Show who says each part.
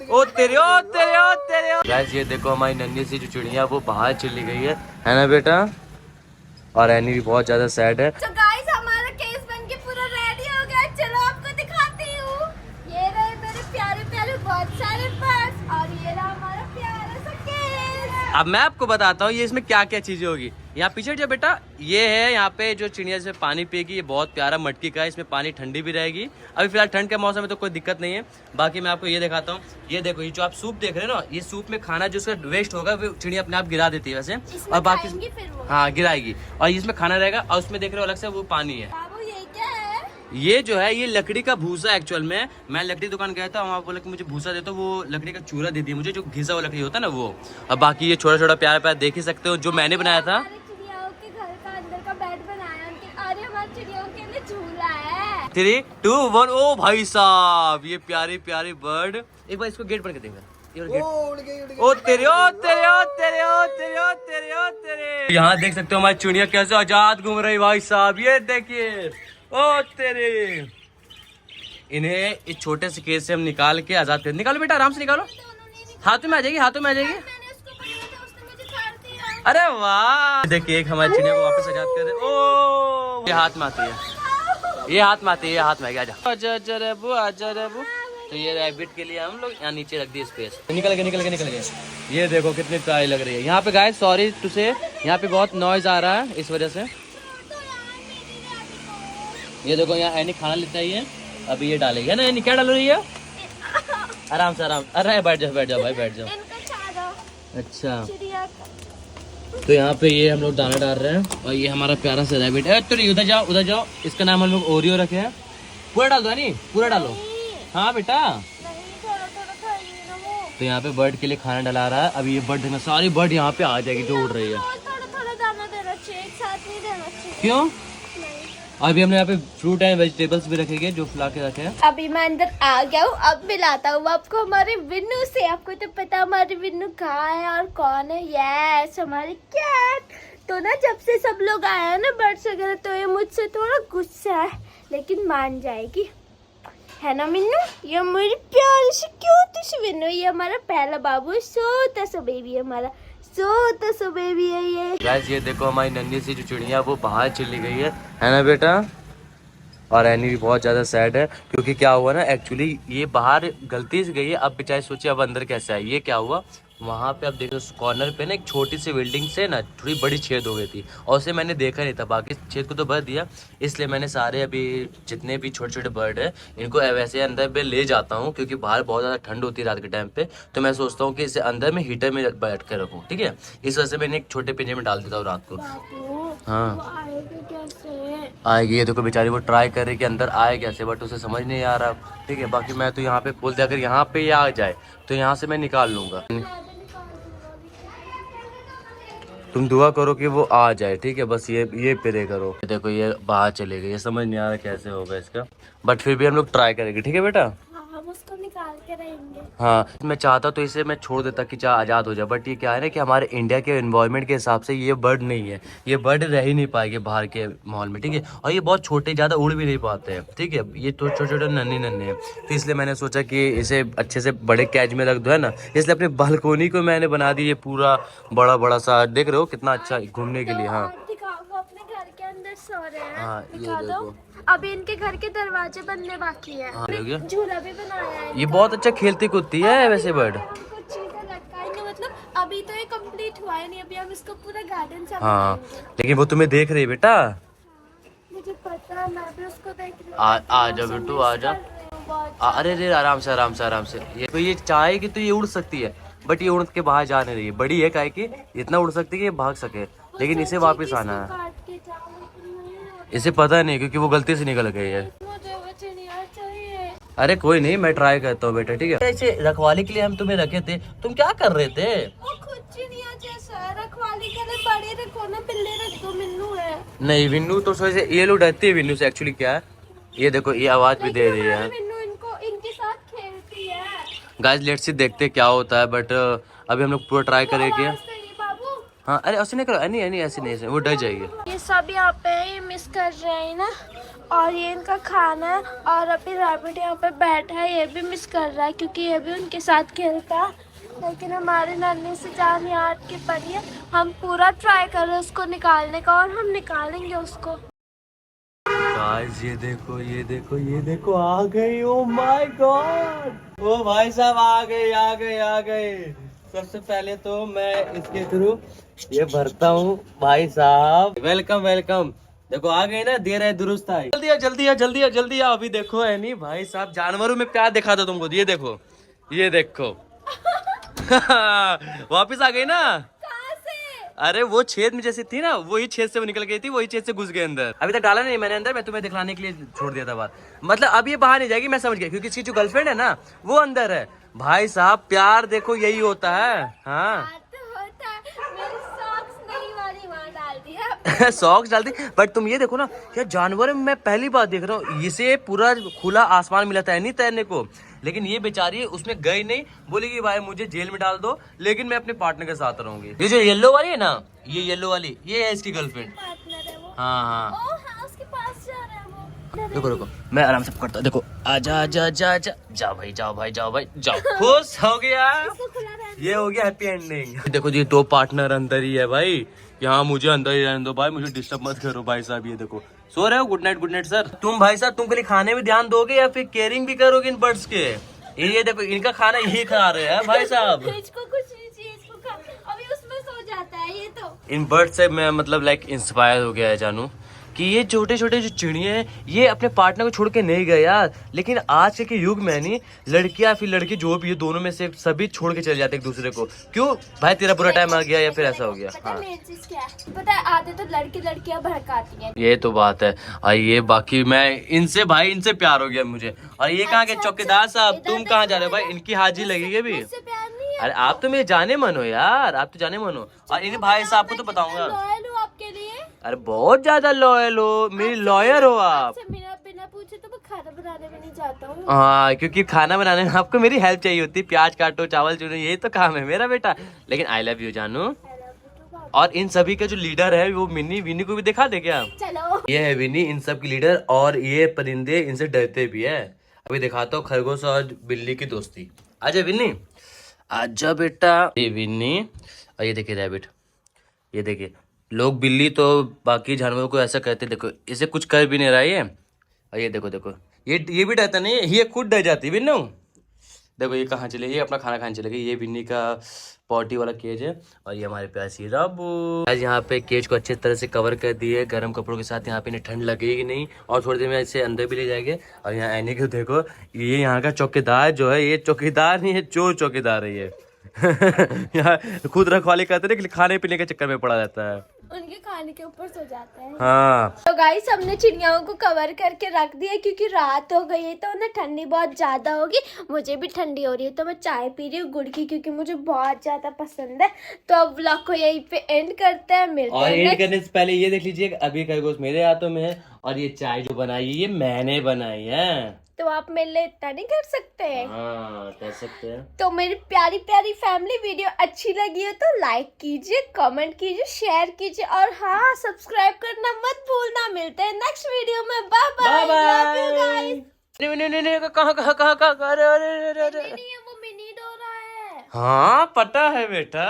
Speaker 1: ओ तेरे गाइस, ये देखो हमारी नन्ही सी जो चिड़िया वो बाहर चली गई है ना बेटा। और एनी भी बहुत ज्यादा सैड है।
Speaker 2: तो गाइस हमारा केस बनके पूरा रेडी हो गया, चलो आपको दिखाती हूँ। ये रहे मेरे प्यारे प्यारे बहुत सारे बर्ड्स और ये रहा हमारा प्यारा सा केस।
Speaker 1: अब मैं आपको बताता हूँ ये इसमें क्या क्या चीजें होगी। यहाँ पीछे जो बेटा ये है, यहाँ पे जो चिड़िया इसमें पानी पिएगी, ये बहुत प्यारा मटकी का है, इसमें पानी ठंडी भी रहेगी। अभी फिलहाल ठंड के मौसम में तो कोई दिक्कत नहीं है। बाकी मैं आपको ये दिखाता हूँ, ये देखो ये जो आप सूप देख रहे हैं ना, ये सूप में खाना जो उसका वेस्ट होगा वो चिड़िया अपने आप गिरा देती है वैसे। और बाकी हाँ गिराएगी, और इसमें खाना रहेगा, और उसमें देख रहे हो अलग से वो पानी है।
Speaker 2: बाबू ये क्या है?
Speaker 1: ये जो है ये लकड़ी का भूसा एक्चुअल में। मैं लकड़ी दुकान गया था, वहाँ बोला कि मुझे भूसा दे, तो वो लकड़ी का चूरा दे दिया मुझे, जो घिसा हुआ लकड़ी होता है ना वो। अब बाकी ये छोटा छोटा प्यारा प्यारा देख ही सकते हो, जो मैंने बनाया था।
Speaker 2: चिड़ियाओं के घर का अंदर का बेड बनाया उनके, अरे हमारी चिड़ियाओं के लिए झूला है।
Speaker 1: 3, 2, 1 ओ भाई साहब, ये प्यारे प्यारे बर्ड। एक बार इसको गेट बन के देखना। ओ तेरे यहाँ देख सकते हो हमारी चिड़िया कैसे आजाद घूम रही भाई साहब, ये देखिए। ओ तेरे, इन्हें इस छोटे से केस से हम निकाल के आजाद कर। निकालो बेटा, आराम से निकालो, हाथों में आ जाएगी, हाथों में आ जाएगी।
Speaker 2: मैंने उसको पकड़ा था, उसने मुझे फाड़ दिया।
Speaker 1: अरे वाह, देखिए एक हमारी चिड़िया को वापस आजाद कर दे। ओ ये हाथ में आती है, ये हाथ में आती है, ये हाथ में आजा आजा रेबू, आजा रेबू। तो ये रैबिट के लिए हम लोग यहाँ नीचे रख दिए स्पेस। निकल गए। ये देखो कितनी प्यारी लग रही है। यहाँ पे गाइस सॉरी टू से, यहाँ पे बहुत नॉइज आ रहा है इस वजह से। ये देखो यहाँ एनी खाना लेता ही है, अभी ये डालेगी है ना। एनी क्या डाल रही है? आराम से आराम। अरे बैठ जाओ भाई, बैठ जाओ। अच्छा, तो यहाँ पे ये हम लोग दाना डाल रहे हैं, और ये हमारा प्यारा सा रैबिट है। तो उधर जाओ। इसका नाम हम लोग ओरियो रखे हैं। पूरा डाल दो नहीं, पूरा डालो। हाँ बेटा, तो यहाँ पे बर्ड के लिए खाना डला रहा है। अभी ये बर्ड देखना, सारी बर्ड यहाँ पे आ जाएगी जो उड़ रही है।
Speaker 2: थोड़ा दाना देना चाहिए, एक साथ नहीं देना चाहिए।
Speaker 1: क्यों? अभी हमने यहाँ पे फ्रूट एंड वेजिटेबल्स भी रखेंगे जो फुला के रखे हैं।
Speaker 2: अभी मैं अंदर आ गया हूँ, अब मिलाता हूँ आपको हमारे विन्नू से। आपको तो पता हमारे विन्नू कहाँ है और कौन है। यस, हमारी कैट। तो ना जब से सब लोग आए हैं ना बर्ड्स वगैरह, तो ये मुझसे थोड़ा गुस्सा है, लेकिन मान जाएगी, है ना मिन्नू? ये मेरी प्यारी सी क्यूट सी विन्नू, ये हमारा पहला बाबू है, सोता सा बेबी है हमारा, सोता सा बेबी है ये।
Speaker 1: गाइस ये देखो हमारी नन्ही सी जो चिड़िया वो बाहर चली गई है ना बेटा। और एनी भी बहुत ज़्यादा सैड है, क्योंकि क्या हुआ ना, एक्चुअली ये बाहर गलती से गई है। अब बेचारे सोचिए अब अंदर कैसे आई। ये क्या हुआ, वहाँ पे अब देखो कॉर्नर पे ना एक छोटी सी बिल्डिंग से ना थोड़ी बड़ी छेद हो गई थी, और उसे मैंने देखा नहीं था, बाकी छेद को तो भर दिया। इसलिए मैंने सारे अभी जितने भी छोटे छोटे बर्ड है इनको वैसे अंदर पे ले जाता हूँ, क्योंकि बाहर बहुत ज़्यादा ठंड होती है रात के टाइम पे। तो मैं सोचता हूँ कि इसे अंदर में हीटर में बैठ कर रखूँ, ठीक है। इस वजह से मैंने एक छोटे पिंजरे में डाल देता हूँ रात को। हाँ आएगी, ये देखो बेचारी वो ट्राई कर रही कि अंदर आए कैसे, बट उसे समझ नहीं आ रहा, ठीक है। बाकी मैं तो यहाँ पे खोल दिया, अगर यहाँ पे ये आ जाए तो यहाँ से मैं निकाल लूँगा। तुम दुआ करो कि वो आ जाए, ठीक है, बस ये प्रे करो। देखो ये बाहर चले गए, ये समझ नहीं आ रहा कैसे होगा इसका, बट फिर भी हम लोग ट्राई करेंगे, ठीक है बेटा।
Speaker 2: हम उसको निकाल के रहेंगे।
Speaker 1: हाँ, मैं चाहता तो इसे मैं छोड़ देता कि चाहे आज़ाद हो जाए, बट ये क्या है ना कि हमारे इंडिया के एनवायरनमेंट के हिसाब से ये बर्ड नहीं है, ये बर्ड रह ही नहीं पाएंगे बाहर के माहौल में, ठीक है। और ये बहुत छोटे, ज़्यादा उड़ भी नहीं पाते हैं, ठीक है। ये तो छोटे छोटे नन्हे हैं, तो इसलिए मैंने सोचा कि इसे अच्छे से बड़े कैज में रख दो, है ना। इसलिए अपने बालकोनी को मैंने बना दी ये पूरा बड़ा बड़ा सा, देख रहे हो कितना अच्छा घूमने के लिए। हाँ
Speaker 2: अपने घर के अंदर सो रहे हैं।
Speaker 1: हाँ, ये देखो
Speaker 2: अभी इनके घर के दरवाजे बनने बाकी है।
Speaker 1: हाँ,
Speaker 2: झूला भी बनाया है।
Speaker 1: ये बहुत अच्छा खेलती कूदती है वैसे बर्ड।
Speaker 2: कुछ चीजें लटकाएंगे, मतलब अभी तो ये कंप्लीट हुआ है नहीं, अभी हम इसको पूरा गार्डन से
Speaker 1: हाँ, लेकिन वो तुम्हें देख रही है बेटा।
Speaker 2: मुझे पता है, मैं भी उसको देख रही हूँ।
Speaker 1: आ जा बेटू, आ जा। अरे रे, आराम से आराम से आराम से। ये तो ये चाहेगी तो ये उड़ सकती है, बट ये उड़ के बाहर जा नहीं रही है। बड़ी है काहे की, इतना उड़ सकती है कि ये भाग सके, लेकिन इसे वापस आना है। इसे पता नहीं, क्योंकि वो गलती से निकल गई है। अरे कोई नहीं, मैं ट्राई करता हूँ बेटा, ठीक है। ऐसे रखवाली के लिए हम तुम्हें रखे थे, तुम क्या कर रहे थे?
Speaker 2: वो खुद चिड़िया जैसा रखवाली के लिए बड़े रखो ना, बिल्ली रख दो, मिन्नू है।
Speaker 1: नहीं, विन्नू तो सोचे ये लोग डरती है विन्नू से। एक्चुअली क्या है, ये देखो ये आवाज भी दे रही है।
Speaker 2: मिन्नू इनके साथ खेलती है।
Speaker 1: गाइस लेट्स सी, देखते क्या होता है, बट अभी हम लोग पूरा ट्राई करेंगे। हाँ, अरे ऐसे नहीं करो, नहीं ऐसे नहीं, ऐसे वो डर जाएगी।
Speaker 2: ये सब यहाँ पे मिस कर रहे हैं ना, और ये इनका खाना है। और अभी रैबिट यहाँ पे बैठा है, ये भी मिस कर रहा है क्योंकि ये भी उनके साथ खेलता है। लेकिन हमारी नन्ही से जान यहाँ अटकी पड़ी है। हम पूरा ट्राई कर रहे हैं उसको निकालने का और हम निकालेंगे उसको।
Speaker 1: गाइस ये देखो ये देखो ये देखो, आ गई। ओ माय गॉड, ओ भाई साहब आ गए आ गए आ गए। सबसे पहले तो मैं इसके थ्रू ये भरता हूँ भाई साहब। Welcome welcome. देखो आ गए ना, देर है दुरुस्त है। जल्दी आ जल्दी आ जल्दी आ जल्दी आ। अभी देखो है नहीं भाई साहब, जानवरों में प्यार दिखा दो तुमको। ये देखो ये देखो वापिस आ गई ना।
Speaker 2: कहाँ से?
Speaker 1: अरे वो छेद में जैसे थी ना, वही छेद से वो निकल गई थी, वही छेद से घुस गए अंदर। अभी तक डाला नहीं मैंने अंदर, मैं तुम्हें दिखलाने के लिए छोड़ दिया था बात। मतलब अब ये बाहर नहीं जाएगी, मैं समझ गया, क्योंकि इसकी जो गर्लफ्रेंड है ना वो अंदर है। भाई साहब प्यार देखो यही होता है। हाँ
Speaker 2: तो होता है। मेरी सॉक्स नई वाली वहाँ डाल दिया।
Speaker 1: सॉक्स डाल दी। बट तुम ये देखो ना, क्या जानवर में मैं पहली बार देख रहा हूँ। इसे पूरा खुला आसमान मिला था नहीं तैरने को, लेकिन ये बेचारी उसमें गई नहीं। बोली कि भाई मुझे जेल में डाल दो, लेकिन मैं अपने पार्टनर के साथ रहूंगी। ये जो येलो वाली है ना, ये येलो वाली ये है इसकी गर्लफ्रेंड।
Speaker 2: पार्टनर है वो।
Speaker 1: हाँ हाँ
Speaker 2: ओ हाँ, उसके पास जा रहा है वो।
Speaker 1: देखो देखो, मैं आराम से पकड़ता हूँ। देखो आजा आजा आजा आजा, जाओ भाई जाओ भाई जाओ भाई जाओ। खुश हो गया,
Speaker 2: इसको खुला रहने
Speaker 1: ये हो गया हैप्पी एंडिंग। देखो ये दो पार्टनर अंदर ही है भाई, यहाँ मुझे अंदर ही रहने दो भाई, मुझे डिस्टर्ब मत करो भाई साहब। ये देखो सो रहे हो, गुड नाइट सर। तुम भाई साहब तुम खाली खाने में ध्यान दोगे या फिर केयरिंग भी करोगे इन बर्ड्स के? ये देखो इनका खाना यही खा रहे हैं भाई साहब।
Speaker 2: इसको कुछ नहीं चाहिए, इसको अभी उसमें सो जाता है ये तो।
Speaker 1: इन बर्ड से मैं मतलब लाइक इंस्पायर हो गया है जानू, कि ये छोटे छोटे जो चिड़िया हैं ये अपने पार्टनर को छोड़ के नहीं गए यार। लेकिन आज के युग में नहीं, लड़कियां फिर लड़के जो भी है, दोनों में से सभी छोड़ के चले जाते एक दूसरे को। क्यों भाई, तेरा बुरा टाइम आ गया या फिर ऐसा हो गया?
Speaker 2: पता है मेन चीज क्या है? पता है आधे तो लड़कियां भड़काती हैं।
Speaker 1: ये तो बात है। और ये बाकी मैं इनसे भाई इनसे प्यार हो गया मुझे। और ये कहाँ के चौकीदार साहब, तुम कहाँ जा रहे हो भाई? इनकी हाजिरी लगेगी अभी।
Speaker 2: मुझसे प्यार नहीं है।
Speaker 1: अरे आप तो मेरे जाने मन हो यार, आप तो जाने मन हो। और इन भाई साहब को तो बताऊंगा।
Speaker 2: लॉयल हूँ आपके लिए।
Speaker 1: अरे बहुत ज्यादा लॉयल हो, मेरी लॉयर हो आप।
Speaker 2: आपसे बिना पूछे तो मैं खाना बनाने में नहीं जाता हूँ।
Speaker 1: हाँ क्योंकि खाना बनाने में आपको मेरी हेल्प चाहिए होती है, प्याज काटो चावल चुनो, यही तो काम है मेरा बेटा। लेकिन आई लव यू जानू। और इन सभी का जो लीडर है वो मिनी, विनी को भी दिखा दे क्या?
Speaker 2: चलो
Speaker 1: ये है विनी, इन सब की लीडर। और ये परिंदे इनसे डरते भी है। अभी दिखाता हूँ खरगोश और बिल्ली की दोस्ती। आजा विनी, आजा बेटा। ये विनी और ये देखिए रैबिट। ये देखिए, लोग बिल्ली तो बाकी जानवरों को ऐसा कहते, देखो इसे कुछ कर भी नहीं रहा है ये। और ये देखो देखो, ये भी डरता नहीं है, ये खुद डर जाती है बिन्नू। देखो ये कहाँ चले, ये अपना खाना खाने चले गए। ये बिन्नी का पॉटी वाला केज है। और ये हमारे प्यासी राबू। आज यहाँ पे केज को अच्छे तरह से कवर कर दिए गर्म कपड़ों के साथ। यहाँ पे इन्हें ठंड लगेगी नहीं। और थोड़ी देर में इसे अंदर भी ले जाएंगे। और यहाँ आने को देखो, ये यहाँ का चौकीदार जो है, ये चौकीदार नहीं है, चोर चौकीदार है ये। यहाँ खुद रखवाली करते हैं, खाने पीने के चक्कर में पड़ा रहता है।
Speaker 2: उनके खाने के ऊपर सो जाते हैं।
Speaker 1: हाँ
Speaker 2: तो गाइस हमने चिड़ियाओं को कवर करके रख दिया क्योंकि रात हो गई है तो ना ठंडी बहुत ज्यादा होगी। मुझे भी ठंडी हो रही है तो मैं चाय पी रही हूँ गुड़ की, क्योंकि मुझे बहुत ज्यादा पसंद है। तो अब व्लॉग को यहीं पे एंड करते हैं, मिलते
Speaker 1: और
Speaker 2: हैं
Speaker 1: एंड करने से पहले ये देख लीजिए, अभी खरगोश मेरे हाथों में है। और ये चाय जो बनाई है ये मैंने बनाई है।
Speaker 2: तो आप मेरे लिए इतना नहीं कर सकते?
Speaker 1: हाँ कर सकते हैं।
Speaker 2: तो मेरी प्यारी प्यारी फैमिली वीडियो अच्छी लगी हो तो लाइक कीजिए, कमेंट कीजिए, शेयर कीजिए और हाँ सब्सक्राइब करना मत भूलना। मिलते हैं नेक्स्ट वीडियो में। Bye bye, love you guys.
Speaker 1: नहीं कहाँ, अरे अरे अरे अरे।
Speaker 2: नहीं है वो मिनी डोरा है।
Speaker 1: हाँ पता है बेटा।